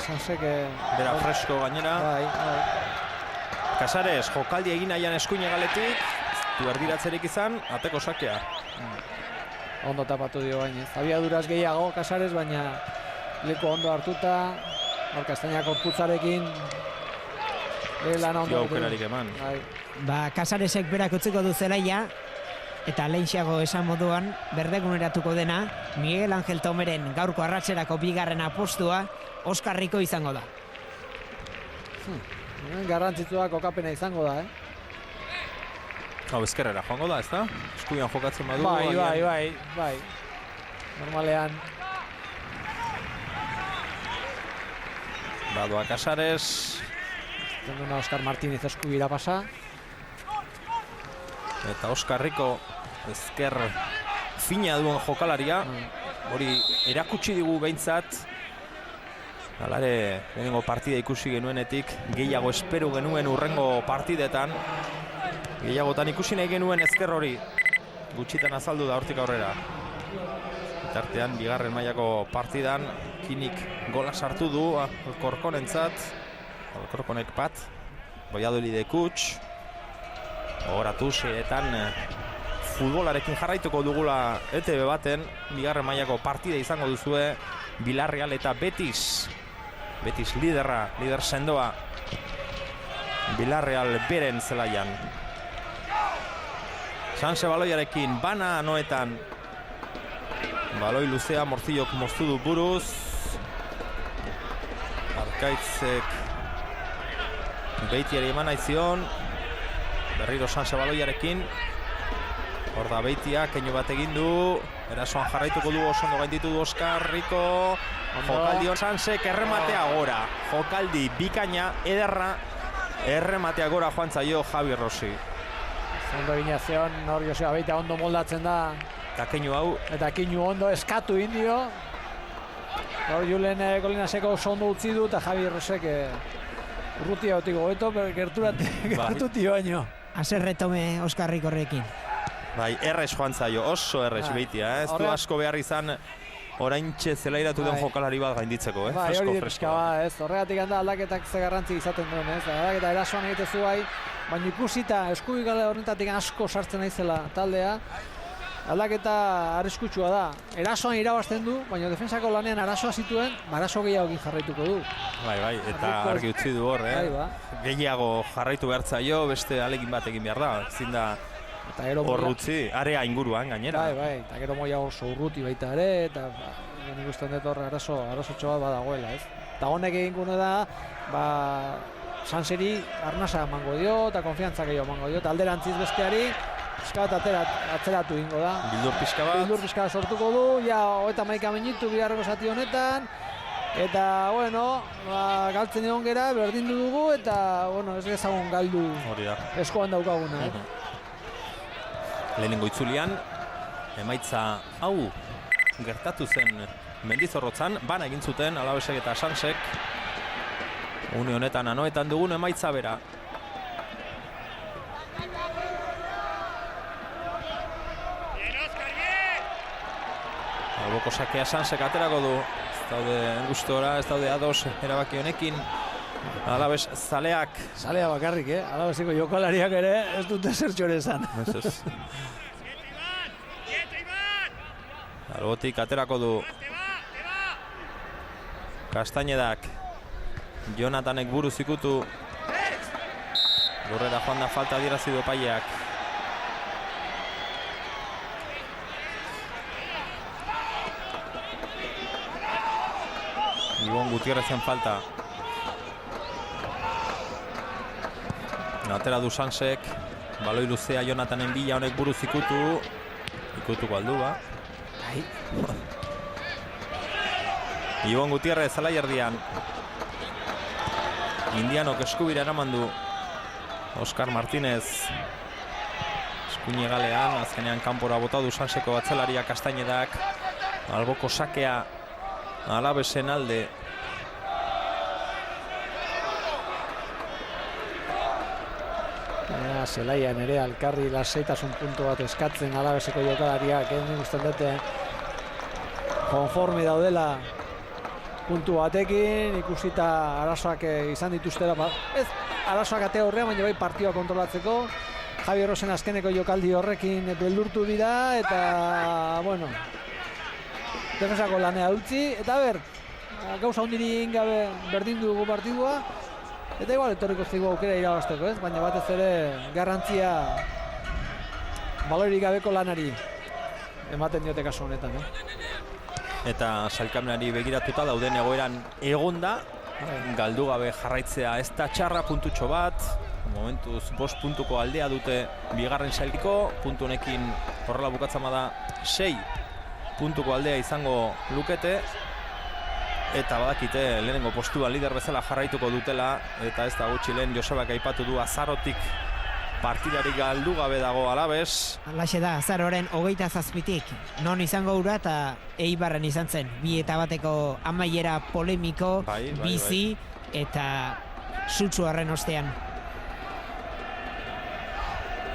Sansek... Bera fresko gainera. Bai. Casares, jokaldi egin nahian eskuine galetik, du erdiratzerik izan, ateko sakea. Ondo tapatu dio bainez. Abiaduraz gehiago Casares, baina leku ondo hartuta, Kastainak gorputzarekin lan ondo. Aukerarik eman. Ba, Casaresek berak utziko du zelaia, eta lehenxeago esan moduan, berdeguneratuko dena, Miguel Ángel Tomeren gaurko arratserako bigarren apostua, Oskar Rico izango da. Garrantzitsua kokapena izango da, Hau, ezkerrera joango da, ez da? Eskubian jokatzen badu. Bai. Normalean. Badoa Casares. Tenduna Oskar Martínez eskubira pasa. Eta Oskar Rico ezker fina duen jokalaria. Hori erakutsi digu behintzat. Halare, lehenengo partida ikusi genuenetik, gehiago espero genuen urrengo partidetan. Gehiagotan ikusi nahi genuen ezker hori. Gutxitan azaldu da hortik aurrera. Bitartean, bigarren mailako partidan, Kinik gola sartu du, Alkorkonentzat. Alkorkonek bat, Valladolid Kuts. Ogoratu seetan futbolarekin jarraituko dugula ETV baten, bigarren mailako partida izango duzue, Villarreal eta Betis. Betis lider sendoa. Villarreal beren zelaian. Sanse baloiarekin, bana noetan. Baloi luzea, Morcillok moztu du buruz. Arkaitzek Beitiari eman aizion. Berriro Sanse baloiarekin. Hor da Beitia, keinu bat egin du. Erasoan jarraituko du, oso ondo gainditu du Oskar Rico. Jokaldi hon Sansek errematea gora. Jokaldi bikaina, ederra. Errematea gora joan zaio Javi Rossi. Ondo gineazion, hor Joseba Beitia ondo moldatzen da. Eta keinu hau. Eta keinu ondo eskatu indio. Hor Julen Kolinaseko oso ondo utzi du eta Javi Rossek urrutia otiko gobeto, gertuti baino. Aserretome Oskar Ricorrekin. Bai, errez joan zaio, oso errez Beitia, ez du asko behar izan oraintxe zelairatu den jokalari bat gainditzeko, Bai, fresko, hori fresko. ez, horregatik handa aldaketak ze garrantzi izaten duen, ez, aldaketa erasoan egitezu bai, baina ikusita eskubikale horretatik asko sartzen naizela taldea, aldaketa arriskutsua da. Erasoan irabazten du, baina defensako lanean arazoa zituen, arazo gehiagokin jarraituko du. Bai, eta argi utzi du hor, gehiago jarraitu behar zaio, beste alegin bat egin behar da, ezin da horrutzi, area inguruan gainera. Bai, eta gero moia oso urruti baita ere, eta nik usten dut hor arazo txoa badagoela, ez. Eta honek egingo da, Sanseri arnasa emango dio, eta konfiantza gehiago emango dio, eta alderantziz besteari, pixka bat atzeratu ingo da. Bildur pixka bat sortuko du, ja, 31 minutu bigarreko zati honetan, eta, galtzen egon gera, berdindu dugu, eta, ez gezagun galdu eskoan daukaguna, Lehenengo itzulian, emaitza hau gertatu zen Mendizorrotzan, bana egin zuten Alavesek eta Sansek. Une honetan anoetan dugun emaitza bera. Alboko sakea Sansek aterako du. Ez daude gustora, ez daude ados erabaki honekin. Alaves zaleak. Zalea bakarrik, Alaveseko jokalariak ere ez dute zertxore esan. Albotik aterako du Kastainedak. Jonatanek buruz ikutu. Lurrera joan da falta adierazi du epaileak. Ibon Gutierrezen falta. Atera du Sansek. Baloi luzea Jonatanen bila, honek buruz ikutu. Ikutuko aldu, Ibon Gutierrez zelai erdian. Indianok eskubira eraman du Oskar Martínez. Eskuine galean, azkenean kanpora bota du Sanseko batzelaria Kastainedak. Alboko sakea Alavesen alde. Zelaian ere alkarri lasaitasun puntu bat eskatzen Alaveseko jokalariak, nik usten dute konforme daudela puntu batekin, ikusita arazoak izan dituztera, ez arazoak ate horrean, baina bai partioa kontrolatzeko. Javi Rosen azkeneko jokaldi horrekin beldurtu dira, eta, bueno, defensako lanea utzi, eta gauza hondiri egin gabe berdin dugu partidua, eta igual etorriko zigu aukera irabazteko, ez? Baina batez ere garrantzia balorik gabeko lanari ematen diote kasu honetan, Eta sailkapenari begiratuta dauden egoeran egonda, galdu gabe jarraitzea ez da txarra, puntutxo bat, momentuz 5 puntuko aldea dute bigarren sailkiko, puntu honekin horrela bukatzen bada 6 puntuko aldea izango lukete, eta badakite lehenengo postua lider bezala jarraituko dutela, eta ez da gutxi lehen Josebak aipatu du Azarotik partidari galdu gabe dago Alabes. Alaxe da, Azaroren 27tik non izango ura eta Eibarren izan zen. 2-bateko amaiera polemiko, bizi eta sutsu horren ostean.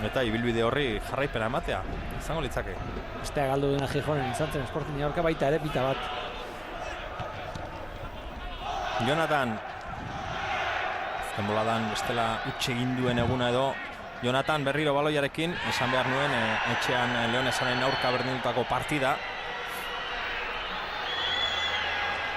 Eta ibilbide horri jarraipena ematea, izango litzake. Estea galdu dena Gijonen izan zen, Sporting aurka baita ere pita bat. Jonathan, azken boladan bestela utxe egin duen eguna edo, Jonathan berriro baloiarekin, esan behar nuen etxean Leonesaren aurka berdindutako partida.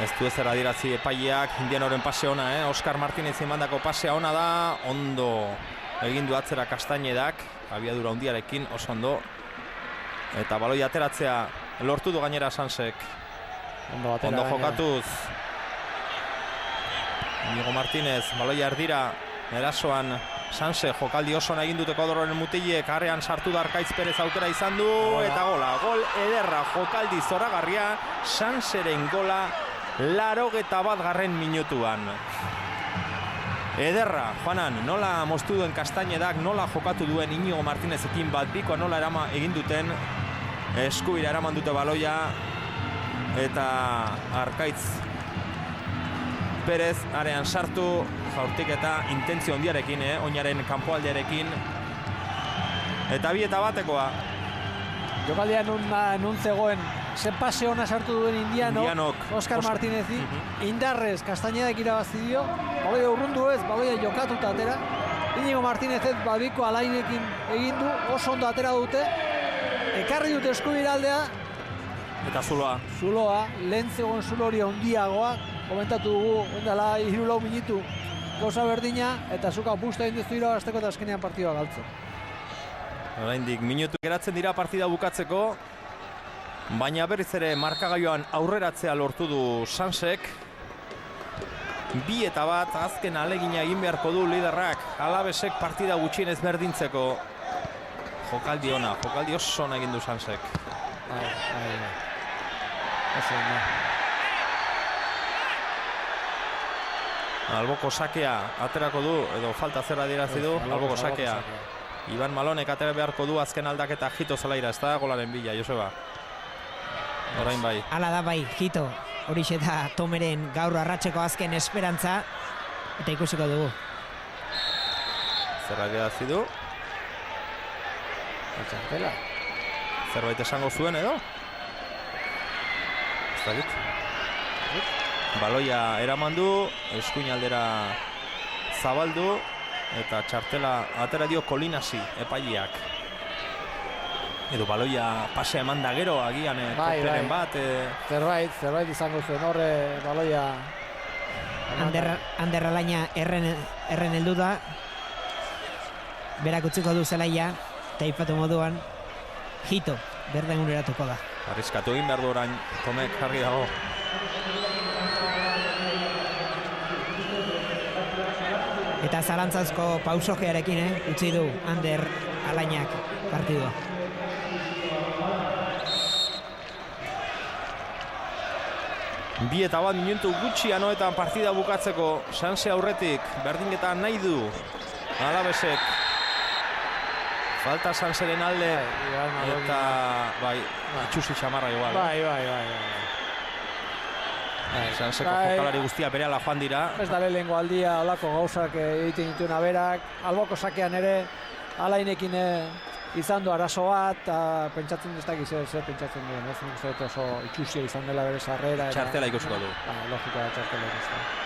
Ez du ezer adierazi epaileak, Indianoren pase ona, Oscar Martínez imandako pasea ona da, ondo egin du atzera Kastainedak, abiadura handiarekin, oso ondo. Eta baloi ateratzea lortu du gainera Sansek. Ondo jokatuz. Diego Martínez, baloia erdira, erasoan Sanse jokaldi oso egin dute Kodorroren mutilek, arrean sartu da Arkaitz Perez aukera izan du, eta gola, gol ederra, jokaldi zoragarria, Sanseren gola 81. minutuan. Ederra, Juanan, nola moztu duen Kastainedak, nola jokatu duen Inigo Martinezekin bat bikoa, nola egin duten, eskubira eraman dute baloia, eta Arkaitz Perez arean sartu, jaurtik eta intentzio handiarekin, oinaren kanpoaldearekin. Eta 2-batekoa. Jokaldia nun zegoen, zen pase hona sartu duen Indianok, Oscar Martínezi, indarrez Kastainedak irabazi dio, baloia urrundu ez, baloia jokatuta atera. Inigo Martínezet babiko alainekin egin du, oso ondo atera dute, ekarri dute eskubira aldea. Eta Zuloa, lehen zegoen zulo hori handiagoa, komentatu dugu, ondala 3-4 minutu gauza berdina, eta zuka busta egin duzu irabazteko eta azkenean partidua galtzen. Oraindik minutu geratzen dira partida bukatzeko, baina berriz ere markagailuan aurreratzea lortu du Sansek. 2-1, azken alegina egin beharko du liderrak, Alabesek partida gutxienez berdintzeko. Jokaldi ona, jokaldi oso ona egin du Sansek. Alboko sakea aterako du, edo falta zera adierazi du, alboko sakea. Iban Malonek atera beharko du azken aldaketa Jito zelaira, ez da golaren bila, Joseba. Orain bai. Hala da bai, Jito. Horixe da Tomeren gaur arratseko azken esperantza, eta ikusiko dugu. Zer adierazi du? Zerbait esango zuen edo? Ez dakit. Baloia eraman du, eskuin aldera zabaldu, eta txartela atera dio Kolinasi epaileak. Edo baloia pasea eman da gero, agian koperen bat. Zerbait izango zuen horre baloia. Ander Alaina erren heldu da. Berak utziko du zelaia, eta ipatu moduan, Jito, berden uneratuko da. Arriskatu egin behar du orain, Tomek jarri dago. Eta zalantzazko pausojearekin, utzi du Ander Alainak partidua. Bi eta bat minutu gutxi anoetan partida bukatzeko, Sanse aurretik berdinketa nahi du Alabesek. Falta Sanseren alde, eta bai, itxusi xamarra igual. Bai. Sanseko jokalari guztia berehala joan dira. Ez da lehengo aldia olako gauzak egiten dituen aberak. Alboko sakean ere alainekin izan du arazo bat, eta pentsatzen ez dakiz zer pentsatzen duen, ez nik uste dut oso ikusia izan dela bere sarrera. Txartela ikusiko du. Logikoa da txartela ikusiko.